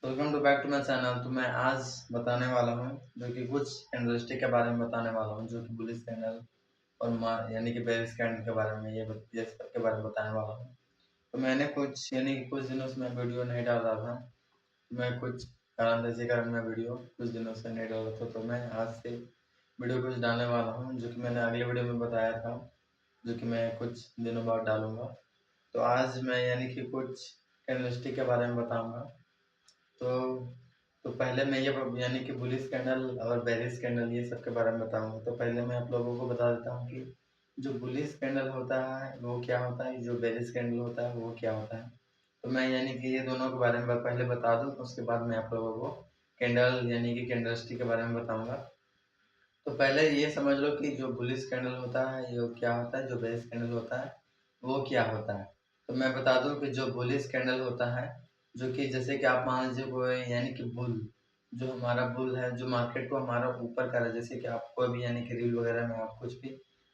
Welcome to back to my channel. तो मैं आज बताने वाला हूँ जो कि कुछ कैंडलस्टिक के बारे में बताने वाला हूँ, जो कि बुलिश कैंडल और यानी कि बेरिश कैंडल के बारे में ये सब के बारे में बताने वाला हूँ। तो मैंने कुछ दिनों से मैं वीडियो नहीं डाल रहा था। मैं कुछ कारण जैसे कारण मैं वीडियो कुछ दिनों से नहीं डाल रहा था, तो मैं आज से वीडियो कुछ डालने वाला हूँ, जो कि मैंने अगले वीडियो में बताया था, जो कि मैं कुछ दिनों बाद डालूंगा। तो आज मैं यानी कि कुछ कैंडलस्टिक के बारे में बताऊंगा। तो पहले मैं ये यानी कि बुलिश कैंडल और बेरिश कैंडल ये सब के बारे में बताऊंगा। तो पहले मैं आप लोगों को बता देता हूँ कि जो बुलिश कैंडल होता है वो क्या होता है, जो बेरिश कैंडल होता है वो क्या होता है। तो मैं यानी कि ये दोनों के बारे में पहले बता दूँ, उसके बाद मैं आप लोगों को कैंडल यानी कि कैंडलस्टिक के बारे में बताऊंगा। तो पहले ये समझ लो कि जो बुलिश कैंडल होता है ये क्या होता है, जो बेरिश कैंडल होता है वो क्या होता है। तो मैं बता दूं कि जो बुलिश कैंडल होता है, जो कि जैसे कि आप मान लीजिए कोई यानी कि बुल, जो हमारा बुल है जो मार्केट को हमारा ऊपर कर रहा है। जैसे कि आप कोई भी यानी कि रील वगैरह में आप कुछ भी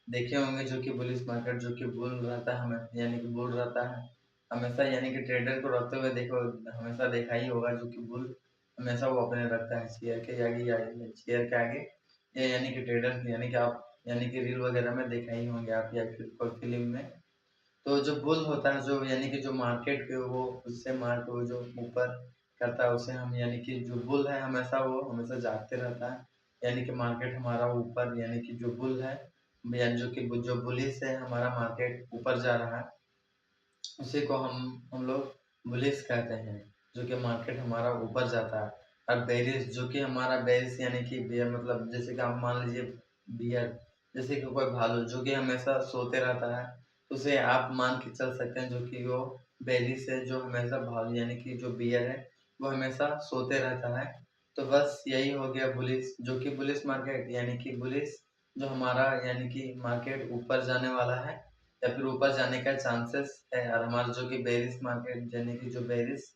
देखे होंगे, जो कि बुलिश मार्केट जो कि बुल रहता है, हमें यानी कि बुल रहता है हमेशा, यानी कि ट्रेडर को रखते हुए देखो हमेशा देखा ही होगा, जो कि बुल हमेशा वो अपने रखता है शेयर के आगे या शेयर के आगे, ये यानी कि ट्रेडर यानी कि आप यानी कि रील वगैरह में देखा ही होंगे आप, या फिर कोई फिल्म में। तो जो बुल होता है, जो यानी कि जो मार्केट के वो उससे मार्क वो जो ऊपर करता है, उसे हम यानी कि जो बुल है हमेशा वो हमेशा जागते रहता है, यानी कि मार्केट हमारा ऊपर, यानी कि जो बुल है यानी जो बुलिश है हमारा मार्केट ऊपर जा रहा है, उसी को हम लोग बुलिश कहते हैं, जो कि मार्केट हमारा ऊपर जाता है। और बेरिश जो कि हमारा बेरिश यानी कि बियर, मतलब जैसे कि आप मान लीजिए बियर, जैसे कि कोई भालू जो कि हमेशा सोते रहता है, तो उसे आप मान के चल सकते हैं जो कि वो बेरिश है, जो हमेशा भालू यानी कि जो बियर है वो हमेशा सोते रहता है। तो बस यही हो गया बुलिश, जो कि बुलिश मार्केट यानी कि बुलिश जो हमारा यानी कि मार्केट ऊपर जाने वाला है या फिर ऊपर जाने का चांसेस है। और हमारा जो कि बेरिश मार्केट यानी कि जो बेरिश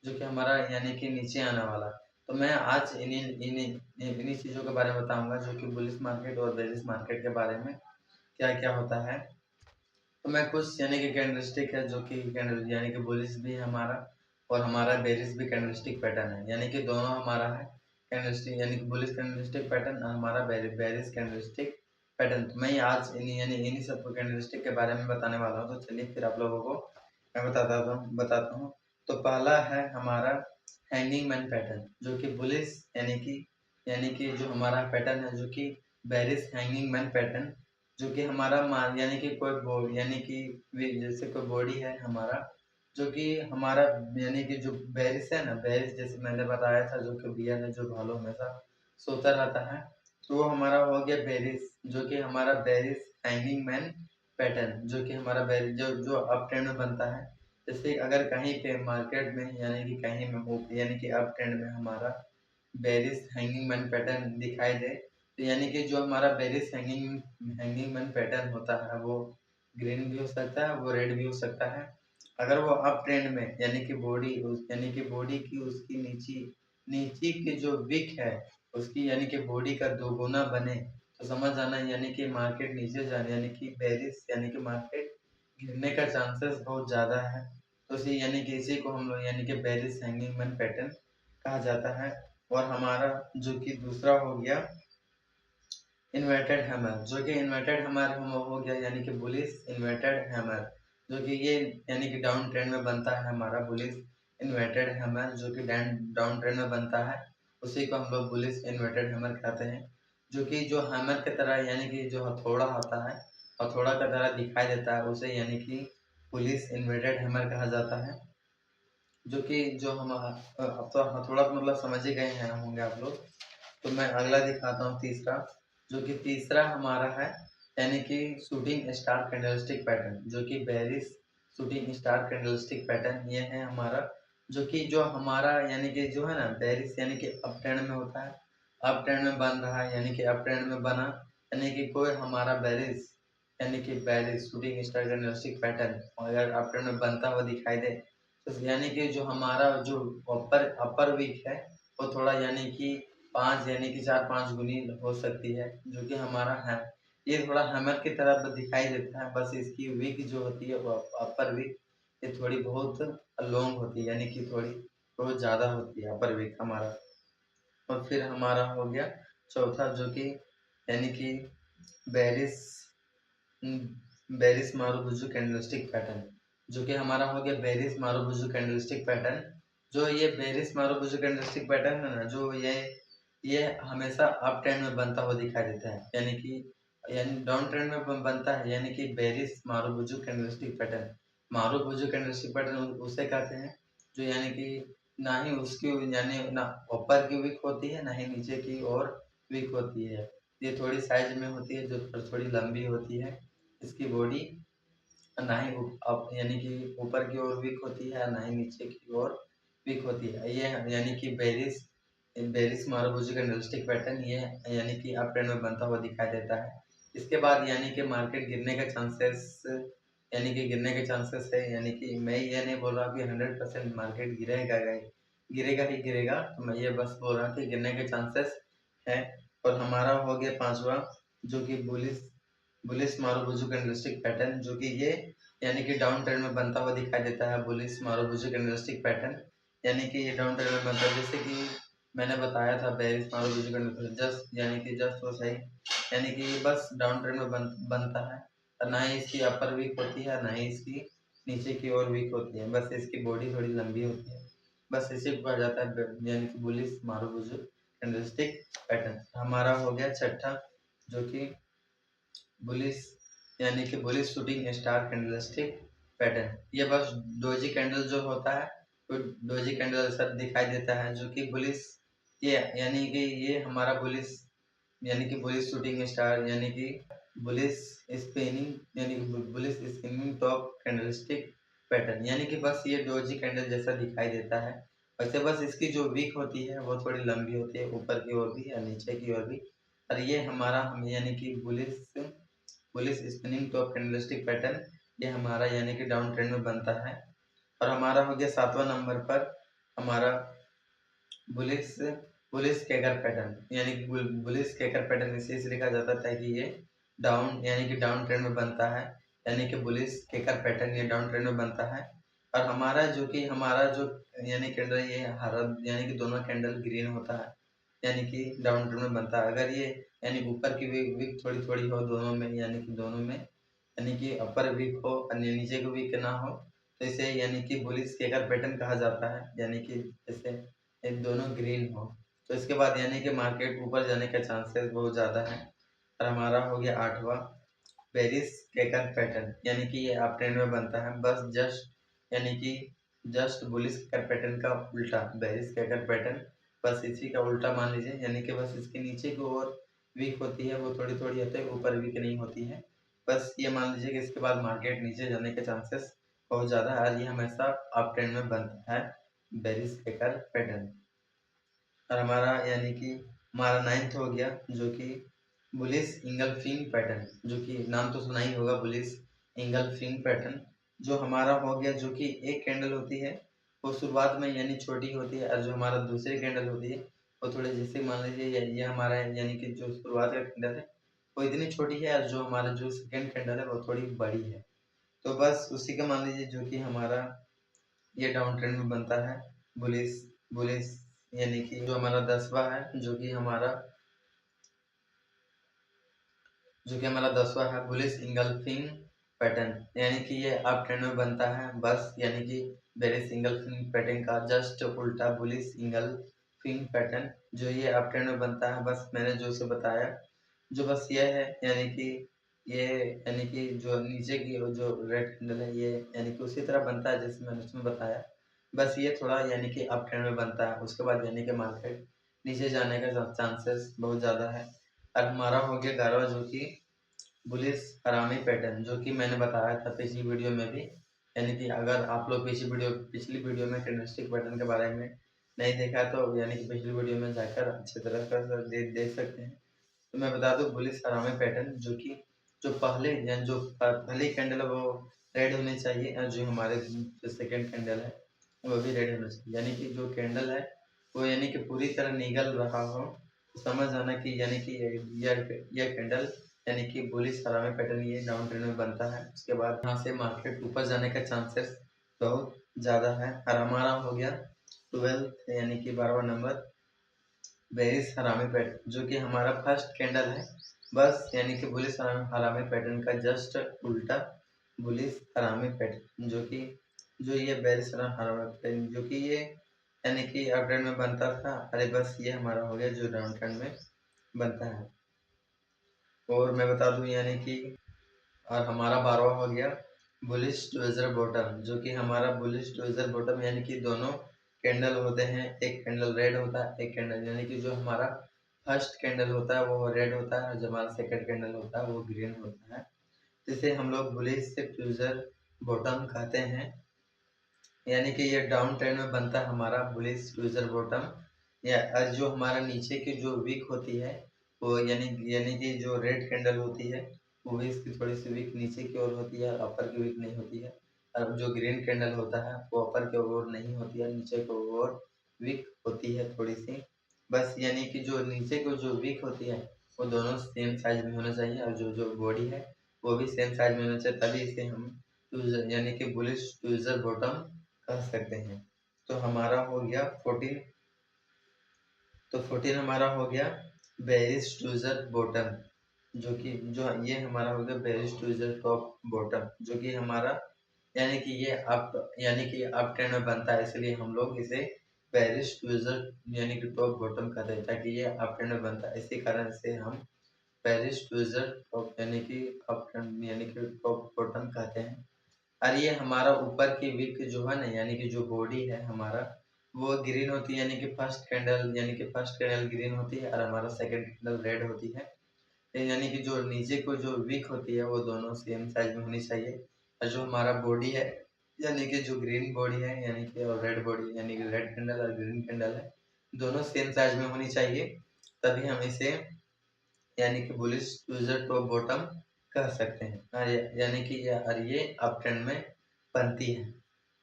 जो कि हमारा यानी कि नीचे आने वाला। तो मैं आज इन्हीं इन्हीं इन्हीं चीज़ों के बारे में बताऊंगा, जो कि बुलिश मार्केट और बेरिश मार्केट के बारे में क्या क्या होता है। तो मैं कुछ यानी कि कैंडलस्टिक है, जो कि कैंडल यानी कि बुलिश भी है हमारा, और हमारा बेरिश भी कैंडलस्टिक पैटर्न है, यानी कि दोनों हमारा है कैंडलस्टिक, यानी कि बुलिश कैंडलस्टिक पैटर्न और हमारा बेरिश कैंडलस्टिक पैटर्न। तो मैं आज इन्हीं सब कैंडलस्टिक के बारे में बताने वाला हूँ। तो चलिए फिर आप लोगों को मैं बताता हूँ। तो पहला है हमारा हैंगिंग मैन पैटर्न, जो कि बुलिश यानी कि जो हमारा पैटर्न है, जो कि बेरिश हैंगिंग मैन पैटर्न, जो कि हमारा मान यानी कि कोई बॉडी यानी कि जैसे कोई बॉडी है हमारा, जो कि हमारा यानी कि जो बेरिस है ना, बेरिस जैसे मैंने बताया था, जो कि बियर है जो भालू हमेशा सोता रहता है, तो वो हमारा हो गया बेरिस, जो कि हमारा बेरिस हैंगिंग मैन पैटर्न, जो कि हमारा बेरिस जो जो अप ट्रेंड में बनता है। जैसे अगर कहीं पे मार्केट में यानी कि कहीं में हो यानी कि अप ट्रेंड में हमारा बेरिस हैंगिंग मैन पैटर्न दिखाई दे, तो यानी कि जो हमारा बेरिस हैंगिंग मैन पैटर्न होता है वो ग्रीन भी हो सकता है, वो रेड भी हो सकता है। अगर वो अप ट्रेंड में यानी कि यानी कि बॉडी की उसकी नीचे की जो विक है उसकी यानी कि बॉडी का दोगुना बने, तो समझ आना यानी कि मार्केट नीचे जाने यानी कि बेरिस यानी कि मार्केट गिरने का चांसेस बहुत ज़्यादा है। तो इसी को हम लोग यानी कि बेरिस हैंगिंग मैन पैटर्न कहा जाता है। और हमारा जो कि दूसरा हो गया इन्वर्टेड हैमर, जो कि इन्वर्टेड हैमर हो गया यानी कि बुलिश इन्वर्टेड हैमर, जो कि ये यानी कि डाउन ट्रेंड में बनता है हमारा बुलिश इन्वर्टेड हैमर, जो कि डाउन ट्रेंड में बनता है, उसी को हम लोग बुलिश इन्वर्टेड हैमर कहते हैं। जो कि जो हैमर की तरह यानी कि जो हथौड़ा होता है, हथौड़ा की तरह दिखाई देता है, उसे यानी कि बुलिश इन्वर्टेड हैमर कहा जाता है। जो कि जो हम अब तो हथौड़ा तो मतलब समझ ही गए हैं होंगे आप लोग। तो मैं अगला दिखाता हूँ तीसरा, जो कि तीसरा हमारा है यानी कि शूटिंग स्टार कैंडलस्टिक पैटर्न, जो कि berries shooting star candlestick pattern ये है हमारा। जो कि जो हमारा यानी कि जो है ना बेरिस यानी कि अप ट्रेंड में होता है, अप ट्रेंड में बन रहा है, यानी कि अप ट्रेंड में बना, यानी कि कोई हमारा बेरिस यानी कि berries shooting star candlestick pattern अगर अप ट्रेंड में बनता हुआ दिखाई दे, तो यानी कि जो हमारा जो अपर वीक है वो थोड़ा यानी कि 5 यानी कि 4-5 गुनी हो सकती है, जो कि हमारा है ये थोड़ा हैमर की तरह दिखाई देता है। बस इसकी विक जो होती है वो अपर विक ये थोड़ी बहुत लॉन्ग होती है, यानी कि थोड़ी बहुत ज़्यादा होती है अपर विक हमारा। और फिर हमारा हो गया चौथा, जो कि यानी कि berries berries marubozu candlestick pattern, जो कि हमारा हो गया बेरिस मारुबुजू कैंडलस्टिक पैटर्न। जो ये बेरिस मारुबुजू कैंडलस्टिक पैटर्न है ना, जो ये हमेशा अप ट्रेंड में बनता हुआ दिखाई देता है, यानी डाउन ट्रेंड में बनता है, यानी कि bearish marubozu candlestick pattern. Marubozu candlestick pattern उसे कहते हैं जो यानी कि ना ही उसकी यानी ना ऊपर की विक होती है, ना ही नीचे की ओर विक होती है। ये थोड़ी साइज में होती है, जो थोड़ी लंबी होती है इसकी बॉडी, ना ही यानी कि ऊपर की ओर विक होती है, ना ही नीचे की ओर विक होती है। ये यानी कि बेरिस मारुबुजू कैंडलस्टिक पैटर्न ये यानी कि अप ट्रेंड में बनता हुआ दिखाई देता है। इसके बाद यानी कि मार्केट गिरने के चांसेस है, यानी कि मैं ये नहीं बोल रहा कि 100% मार्केट गिरेगा ही गिरेगा, तो मैं ये बस बोल रहा कि गिरने के चांसेस है। और हमारा हो गया पांचवा, जो कि बुलिश मारुबुजू कैंडलस्टिक पैटर्न, जो कि ये यानी कि डाउन ट्रेंड में बनता हुआ दिखाई देता है। बुलिश मारुबुजू कैंडलस्टिक पैटर्न यानी कि ये डाउन ट्रेंड में बनता है, जैसे कि मैंने बताया था बेरिस मारुबुजू कैंडलस्टिक जस्ट वो सही, यानी कि बस डाउन ट्रेंड में बनता है, और ना ही इसकी अपर वीक होती है, ना ही इसकी नीचे की ओर वीक होती है, बस इसकी बॉडी थोड़ी लंबी होती है, बस इसे कहा जाता है यानी कि बुलिश मारुबुजू कैंडलस्टिक पैटर्न। हमारा हो गया छठा, जो कि बुलिश यानी कि bullish shooting star candlestick pattern. ये बस डोजी कैंडल जो होता है, तो डोजी कैंडल सब दिखाई देता है, जो कि बुलिश ये यानी कि ये हमारा बुलिश यानी कि बुलिश शूटिंग स्टार यानी कि bullish spinning top candlestick pattern, यानी कि बस ये डोजी कैंडल जैसा दिखाई देता है। वैसे बस इसकी जो विक होती है वो थोड़ी लंबी होती है, ऊपर की ओर भी या नीचे की ओर भी। और ये हमारा यानी कि bullish spinning top candlestick pattern ये हमारा यानी कि डाउन ट्रेंड में बनता है। और हमारा हो गया सातवां नंबर पर हमारा बुलिश बुलिश कैकर पैटर्न, यानी कि बुलिश कैकर पैटर्न इसे लिखा जाता था कि ये डाउन यानी कि डाउन ट्रेंड में बनता है, यानी कि बुलिश कैकर पैटर्न ये डाउन ट्रेंड में बनता है। और हमारा जो यानी कैंडल ये हरा यानी कि दोनों कैंडल ग्रीन होता है, यानी कि डाउन ट्रेंड में बनता है। अगर ये यानी ऊपर की विक थोड़ी थोड़ी हो दोनों में, यानी कि दोनों में यानी कि अपर विक हो और नीचे की विक ना हो, तो इसे यानी कि बुलिश कैकर पैटर्न कहा जाता है, यानी कि जैसे एक दोनों ग्रीन हो, तो इसके बाद यानी कि मार्केट ऊपर जाने के चांसेस बहुत ज़्यादा है। और हमारा हो गया आठवां, बेरिस कैकर पैटर्न, यानी कि ये अप ट्रेंड में बनता है, बस जस्ट बुलिश कैकर पैटर्न का उल्टा बेरिस कैकर पैटर्न, बस इसी का उल्टा मान लीजिए, यानी कि बस इसके नीचे की ओर वीक होती है, वो थोड़ी थोड़ी होती है, ऊपर वीक नहीं होती है। बस ये मान लीजिए कि इसके बाद मार्केट नीचे जाने के चांसेस बहुत ज़्यादा है, और ये हमेशा अप ट्रेंड में बनता है बेरिस कैकर पैटर्न। और हमारा यानी कि हमारा नाइन्थ हो गया, जो कि बुलिश इंगल्फिंग पैटर्न, जो कि नाम तो सुना ही होगा बुलिश इंगल्फिंग पैटर्न। जो हमारा हो गया, जो कि एक कैंडल होती है वो शुरुआत में यानी छोटी होती है, और जो हमारा दूसरी कैंडल होती है वो थोड़े, जैसे मान लीजिए ये हमारा यानी कि जो शुरुआत का कैंडल है वो इतनी छोटी है, और जो हमारा जो सेकेंड कैंडल है वो थोड़ी बड़ी है, तो बस उसी का मान लीजिए, जो कि हमारा ये डाउन ट्रेंड में बनता है बुलिश बुलिश यानी कि जो हमारा 10वां है, जो कि हमारा 10वां है बुलिश इंगल्फिंग पैटर्न, यानी कि ये अप ट्रेंड में बनता है, बस यानी कि बेरिश इंगल्फिंग पैटर्न का जस्ट उल्टा बुलिश इंगल्फिंग पैटर्न, जो ये अप ट्रेंड में बनता है, बस मैंने जो उसे बताया, जो बस ये है, यानी कि ये यानी कि जो नीचे की जो रेड कैंडल है ये यानी कि उसी तरह बनता है जैसे मैंने उसमें बताया, बस ये थोड़ा यानी कि अप ट्रेंड में बनता है, उसके बाद यानी कि मार्केट नीचे जाने का चांसेस बहुत ज़्यादा है। और हमारा हो गया 11वां, जो कि बुलिश हरामी पैटर्न, जो कि मैंने बताया था पिछली वीडियो में भी, यानी कि अगर आप लोग पिछली वीडियो में कैंडलस्टिक पैटर्न के बारे में नहीं देखा तो यानी कि पिछली वीडियो में जाकर अच्छी तरह कर देख सकते हैं। तो मैं बता दूं बुलिश हरामी पैटर्न, जो कि जो पहली कैंडल है वो रेड होनी चाहिए, और जो हमारे जो सेकेंड कैंडल है वो भी रेड होना चाहिए, यानी कि जो कैंडल है वो यानी कि पूरी तरह निगल रहा हो, तो समझ आना कि यानी कि यह कैंडल यानी कि बुलिश हरामी पैटर्न ये डाउन ट्रेंड में बनता है। उसके बाद यहाँ से मार्केट ऊपर जाने का चांसेस बहुत ज़्यादा है। और हमारा हो गया 12th यानी कि 12वां नंबर बेरिस हरामी पैटर्न, जो कि हमारा फर्स्ट कैंडल है। बस यानी कि बुलिस हरामी पैटर्न का जस्ट उल्टा बुलिस हरामी पैटर्न, जो ये बेरिस हरामी पैटर्न जो कि ये यानी कि अप ट्रेंड में बनता था। अरे बस ये हमारा हो गया जो डाउन ट्रेंड में बनता है। और मैं बता दूं यानी कि और हमारा 12वां हो गया बुलिश ट्विज़र बॉटम, जो कि हमारा बुलिश ट्विज़र बॉटम यानी कि दोनों कैंडल होते हैं, एक कैंडल रेड होता है, एक कैंडल यानी कि जो हमारा फर्स्ट कैंडल होता है वो रेड होता है और जो हमारा सेकंड कैंडल होता है वो ग्रीन होता है। जिसे हम लोग बुलिश ट्विज़र बॉटम कहते हैं। यानी कि ये डाउन ट्रेंड में बनता है हमारा बुलिश ट्विज़र बॉटम, या जो हमारा नीचे की जो वीक होती है वो यानी कि जो रेड कैंडल होती है वो भी इसकी थोड़ी सी वीक नीचे की ओर होती है, अपर की वीक नहीं होती है। और जो ग्रीन कैंडल होता है वो अपर की ओर नहीं होती है, नीचे की ओर वीक होती है थोड़ी सी। बस यानी कि जो नीचे की जो वीक होती है वो दोनों सेम साइज में होना चाहिए, और जो जो बॉडी है वो भी सेम साइज में होना चाहिए, तभी इसे हम यानी कि बुलिश ट्विज़र बॉटम कह सकते हैं। तो हमारा हो गया 14। तो 14 हमारा हो गया बेरिस ट्विज़र बॉटम, जो ये हमारा हो गया बेरिस ट्विज़र टॉप बॉटम, जो कि हमारा यानी कि ये अप ट्रेंड में बनता है, इसलिए हम लोग इसे बेरिस ट्विज़र यानी कि टॉप बॉटम कहते हैं, ताकि ये अप ट्रेंड में बनता है, इसी कारण से हम बेरिस ट्विज़र टॉप यानी कि अप ट्रेंड यानी कि टॉप बॉटम कहते हैं। और ये हमारा ऊपर की विक जो है ना यानी कि जो बॉडी है हमारा वो ग्रीन होती है, यानी कि फर्स्ट कैंडल ग्रीन होती है और हमारा सेकंड कैंडल रेड होती है। यानी कि जो नीचे को जो विक होती है वो दोनों सेम साइज में होनी चाहिए, और जो हमारा बॉडी है यानी कि जो ग्रीन बॉडी है यानी कि और रेड बॉडी यानी कि रेड कैंडल और ग्रीन कैंडल है, दोनों सेम साइज में होनी चाहिए, तभी हम इसे यानी कि बुलिश ट्विज़र टॉप बॉटम कह सकते हैं। यानी कि ये अप ट्रेंड में बनती है।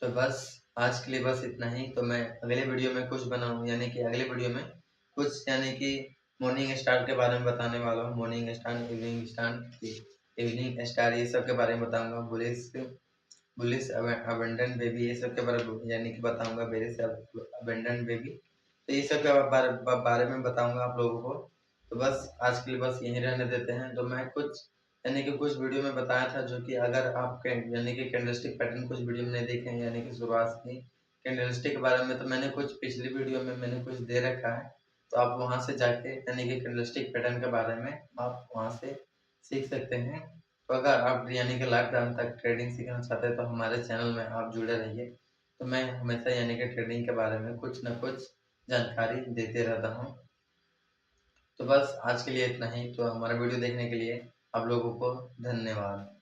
तो बस आज के लिए बस इतना ही। तो मैं अगले वीडियो में कुछ बनाऊँ यानी कि अगले वीडियो में कुछ यानी कि मॉर्निंग स्टार के बारे में बताने वाला हूँ। मॉर्निंग स्टार, इवनिंग स्टार ये सब के बारे में बताऊंगा। बुलिश बुलिश अबंडन बेबी ये सब के बारे में यानी कि बताऊंगा। बेरिस अबंडन बेबी, तो ये सब के बारे में बताऊंगा आप लोगों को। तो बस आज के लिए बस यहीं रहने देते हैं। तो मैं कुछ यानी कि कुछ वीडियो में बताया था, जो कि अगर आप यानी कि कैंडलस्टिक पैटर्न कुछ वीडियो में नहीं देखे हैं यानी कि शुरुआत से ही कैंडलस्टिक के बारे में, तो मैंने कुछ पिछली वीडियो में मैंने कुछ दे रखा है, तो आप वहां से जाके यानी कि कैंडलस्टिक पैटर्न के बारे में आप वहां से सीख सकते हैं। तो अगर आप यानी कि लाइफ टाइम तक ट्रेडिंग सीखना चाहते हैं तो हमारे चैनल में आप जुड़े रहिए। तो मैं हमेशा यानी कि ट्रेडिंग के बारे में कुछ ना कुछ जानकारी देते रहता हूँ। तो बस आज के लिए इतना ही। तो हमारा वीडियो देखने के लिए आप लोगों को धन्यवाद।